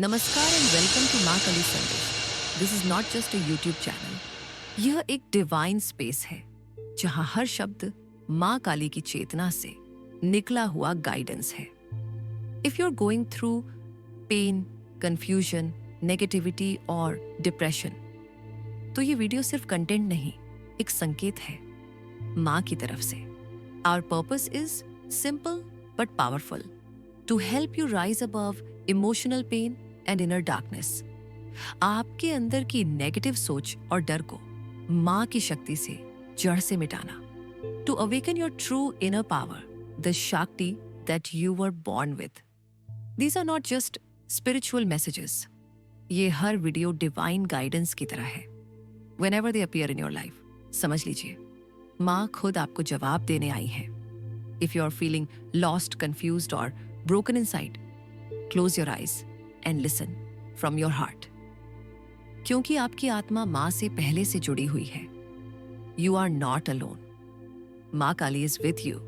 नमस्कार and welcome to माँ काली संदेश। This is not just a YouTube channel. यह एक डिवाइन स्पेस है जहाँ हर शब्द माँ काली की चेतना से निकला हुआ गाइडेंस है। If you are going through pain, confusion, negativity और डिप्रेशन, तो ये वीडियो सिर्फ कंटेंट नहीं, एक संकेत है माँ की तरफ से। Our purpose is simple but powerful, to help you rise above emotional pain and inner darkness. आपके अंदर की नेगेटिव सोच और डर को माँ की शक्ति से जड़ से मिटाना, to awaken your true inner power, the shakti that you were born with. These are not just spiritual messages, ये हर वीडियो डिवाइन गाइडेंस की तरह है। Whenever they appear in your life, समझ लीजिए माँ खुद आपको जवाब देने आई है। If you are feeling lost, confused और broken inside, close your eyes and listen from your heart, क्योंकि आपकी आत्मा माँ से पहले से जुड़ी हुई है। You are not alone. Maa Kali is with you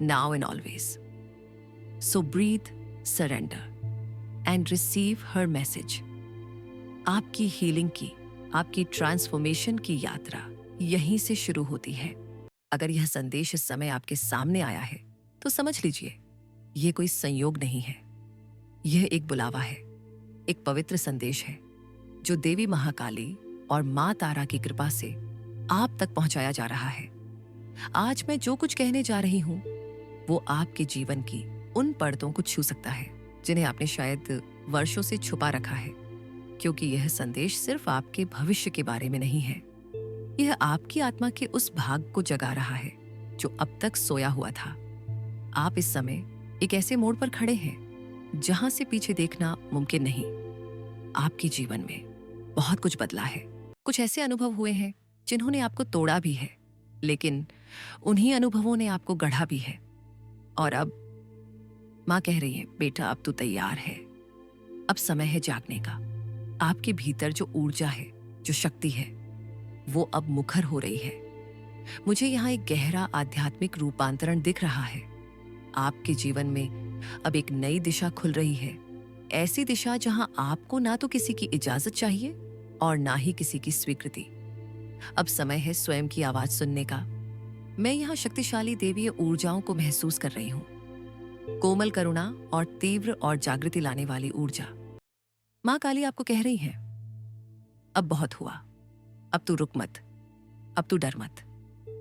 now and always. So breathe, surrender and receive हर मैसेज। आपकी हीलिंग की, आपकी ट्रांसफॉर्मेशन की यात्रा यहीं से शुरू होती है। अगर यह संदेश इस समय आपके सामने आया है तो समझ लीजिए यह कोई संयोग नहीं है, यह एक बुलावा है, एक पवित्र संदेश है जो देवी महाकाली और माँ तारा की कृपा से आप तक पहुंचाया जा रहा है। आज मैं जो कुछ कहने जा रही हूं वो आपके जीवन की उन पर्दों को छू सकता है जिन्हें आपने शायद वर्षों से छुपा रखा है, क्योंकि यह संदेश सिर्फ आपके भविष्य के बारे में नहीं है, यह आपकी आत्मा के उस भाग को जगा रहा है जो अब तक सोया हुआ था। आप इस समय एक ऐसे मोड़ पर खड़े हैं जहां से पीछे देखना मुमकिन नहीं। आपके जीवन में बहुत कुछ बदला है। कुछ ऐसे अनुभव हुए हैं जिन्होंने आपको तोड़ा भी है, लेकिन उन्हीं अनुभवों ने आपको गढ़ा भी है। और अब माँ कह रही है, बेटा अब तू तैयार है, अब समय है जागने का। आपके भीतर जो ऊर्जा है, जो शक्ति है, वो अब मुखर हो रही है। मुझे यहाँ एक गहरा आध्यात्मिक रूपांतरण दिख रहा है। आपके जीवन में अब एक नई दिशा खुल रही है, ऐसी दिशा जहां आपको ना तो किसी की इजाजत चाहिए और ना ही किसी की स्वीकृति। अब समय है स्वयं की आवाज सुनने का। मैं यहाँ शक्तिशाली देवीय ऊर्जाओं को महसूस कर रही हूँ, कोमल करुणा और तीव्र और जागृति लाने वाली ऊर्जा। माँ काली आपको कह रही है, अब बहुत हुआ, अब तू रुक मत, अब तू डर मत,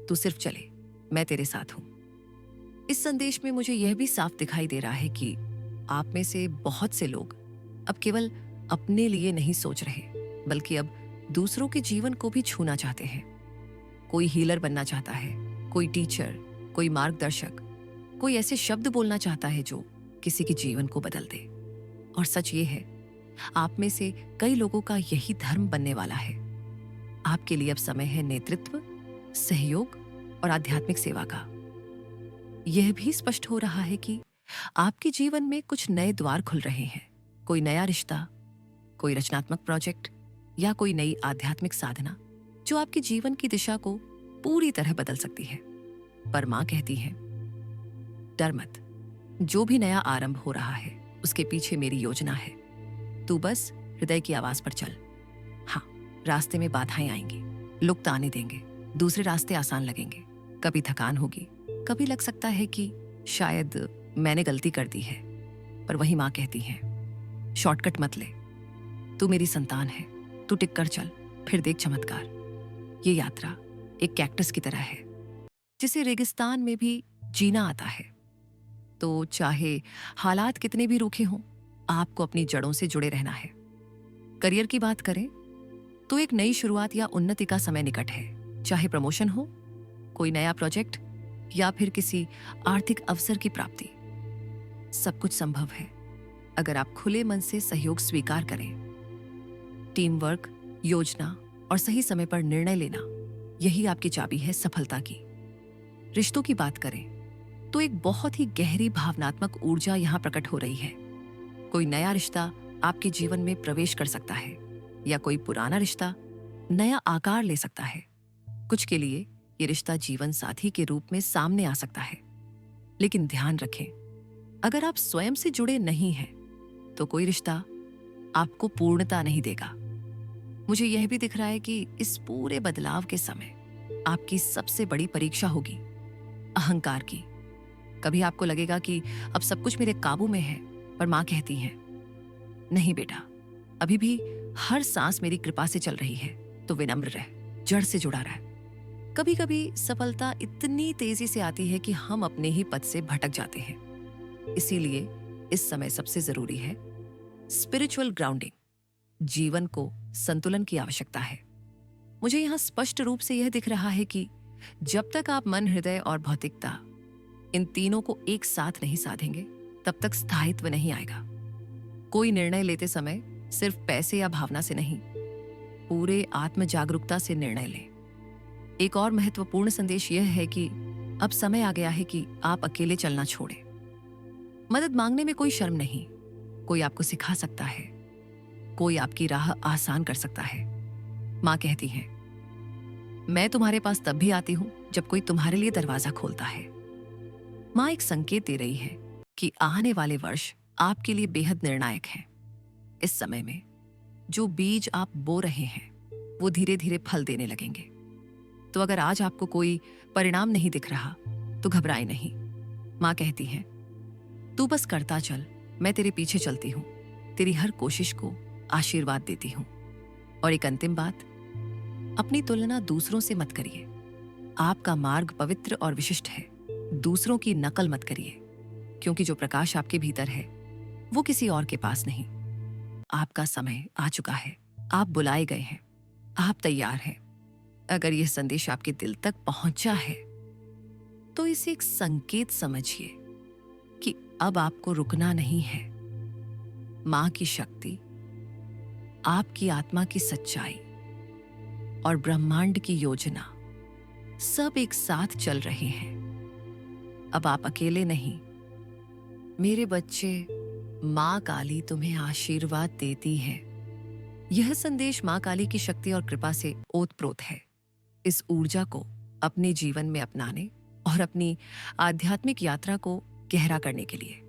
तू सिर्फ चले, मैं तेरे साथ हूं। इस संदेश में मुझे यह भी साफ दिखाई दे रहा है कि आप में से बहुत से लोग अब केवल अपने लिए नहीं सोच रहे, बल्कि अब दूसरों के जीवन को भी छूना चाहते हैं। कोई हीलर बनना चाहता है, कोई टीचर, कोई मार्गदर्शक, कोई ऐसे शब्द बोलना चाहता है जो किसी के जीवन को बदल दे। और सच ये है, आप में से कई लोगों का यही धर्म बनने वाला है। आपके लिए अब समय है नेतृत्व, सहयोग और आध्यात्मिक सेवा का। यह भी स्पष्ट हो रहा है कि आपके जीवन में कुछ नए द्वार खुल रहे हैं। कोई नया रिश्ता, कोई रचनात्मक प्रोजेक्ट या कोई नई आध्यात्मिक साधना जो आपके जीवन की दिशा को पूरी तरह बदल सकती है। पर माँ कहती है, डर मत, जो भी नया आरंभ हो रहा है उसके पीछे मेरी योजना है। तू बस हृदय की आवाज पर चल। हाँ, रास्ते में बाधाएं आएंगी, लोग ताने देंगे, दूसरे रास्ते आसान लगेंगे, कभी थकान होगी, कभी लग सकता है कि शायद मैंने गलती कर दी है। पर वही माँ कहती है, शॉर्टकट मत ले, तू मेरी संतान है, तू टिक कर चल, फिर देख चमत्कार। ये यात्रा एक कैक्टस की तरह है जिसे रेगिस्तान में भी जीना आता है। तो चाहे हालात कितने भी रूखे हों, आपको अपनी जड़ों से जुड़े रहना है। करियर की बात करें तो एक नई शुरुआत या उन्नति का समय निकट है। चाहे प्रमोशन हो, कोई नया प्रोजेक्ट या फिर किसी आर्थिक अवसर की प्राप्ति, सब कुछ संभव है अगर आप खुले मन से सहयोग स्वीकार करें। टीम वर्क, योजना और सही समय पर निर्णय लेना, यही आपकी चाबी है सफलता की। रिश्तों की बात करें तो एक बहुत ही गहरी भावनात्मक ऊर्जा यहां प्रकट हो रही है। कोई नया रिश्ता आपके जीवन में प्रवेश कर सकता है या कोई पुराना रिश्ता नया आकार ले सकता है। कुछ के लिए ये रिश्ता जीवन साथी के रूप में सामने आ सकता है। लेकिन ध्यान रखें, अगर आप स्वयं से जुड़े नहीं हैं तो कोई रिश्ता आपको पूर्णता नहीं देगा। मुझे यह भी दिख रहा है कि इस पूरे बदलाव के समय आपकी सबसे बड़ी परीक्षा होगी अहंकार की। कभी आपको लगेगा कि अब सब कुछ मेरे काबू में है, पर माँ कहती है, नहीं बेटा, अभी भी हर सांस मेरी कृपा से चल रही है, तो विनम्र रह, जड़ से जुड़ा रह। कभी कभी सफलता इतनी तेजी से आती है कि हम अपने ही पथ से भटक जाते हैं। इसीलिए इस समय सबसे जरूरी है स्पिरिचुअल ग्राउंडिंग। जीवन को संतुलन की आवश्यकता है। मुझे यहां स्पष्ट रूप से यह दिख रहा है कि जब तक आप मन, हृदय और भौतिकता इन तीनों को एक साथ नहीं साधेंगे, तब तक स्थायित्व नहीं आएगा। कोई निर्णय लेते समय सिर्फ पैसे या भावना से नहीं, पूरे आत्म जागरूकता से निर्णय लें। एक और महत्वपूर्ण संदेश यह है कि अब समय आ गया है कि आप अकेले चलना छोड़ें। मदद मांगने में कोई शर्म नहीं। कोई आपको सिखा सकता है, कोई आपकी राह आसान कर सकता है। माँ कहती है, मैं तुम्हारे पास तब भी आती हूं जब कोई तुम्हारे लिए दरवाजा खोलता है। माँ एक संकेत दे रही है कि आने वाले वर्ष आपके लिए बेहद निर्णायक हैं। इस समय में जो बीज आप बो रहे हैं वो धीरे धीरे फल देने लगेंगे। तो अगर आज आपको कोई परिणाम नहीं दिख रहा तो घबराए नहीं। माँ कहती है, तू बस करता चल, मैं तेरे पीछे चलती हूं, तेरी हर कोशिश को आशीर्वाद देती हूं। और एक अंतिम बात, अपनी तुलना दूसरों से मत करिए। आपका मार्ग पवित्र और विशिष्ट है। दूसरों की नकल मत करिए, क्योंकि जो प्रकाश आपके भीतर है वो किसी और के पास नहीं। आपका समय आ चुका है, आप बुलाए गए हैं, आप तैयार हैं। अगर यह संदेश आपके दिल तक पहुंचा है तो इसे एक संकेत समझिए कि अब आपको रुकना नहीं है। मां की शक्ति, आपकी आत्मा की सच्चाई और ब्रह्मांड की योजना सब एक साथ चल रहे हैं। अब आप अकेले नहीं। मेरे बच्चे, मां काली तुम्हें आशीर्वाद देती है। यह संदेश मां काली की शक्ति और कृपा से ओतप्रोत है। इस ऊर्जा को अपने जीवन में अपनाने और अपनी आध्यात्मिक यात्रा को गहरा करने के लिए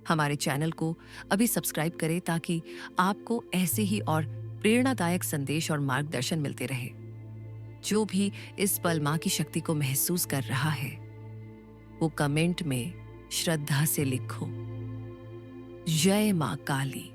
हमारे चैनल को अभी सब्सक्राइब करें, ताकि आपको ऐसे ही और प्रेरणादायक संदेश और मार्गदर्शन मिलते रहे। जो भी इस पल मां की शक्ति को महसूस कर रहा है वो कमेंट में श्रद्धा से लिखो, जय मां काली।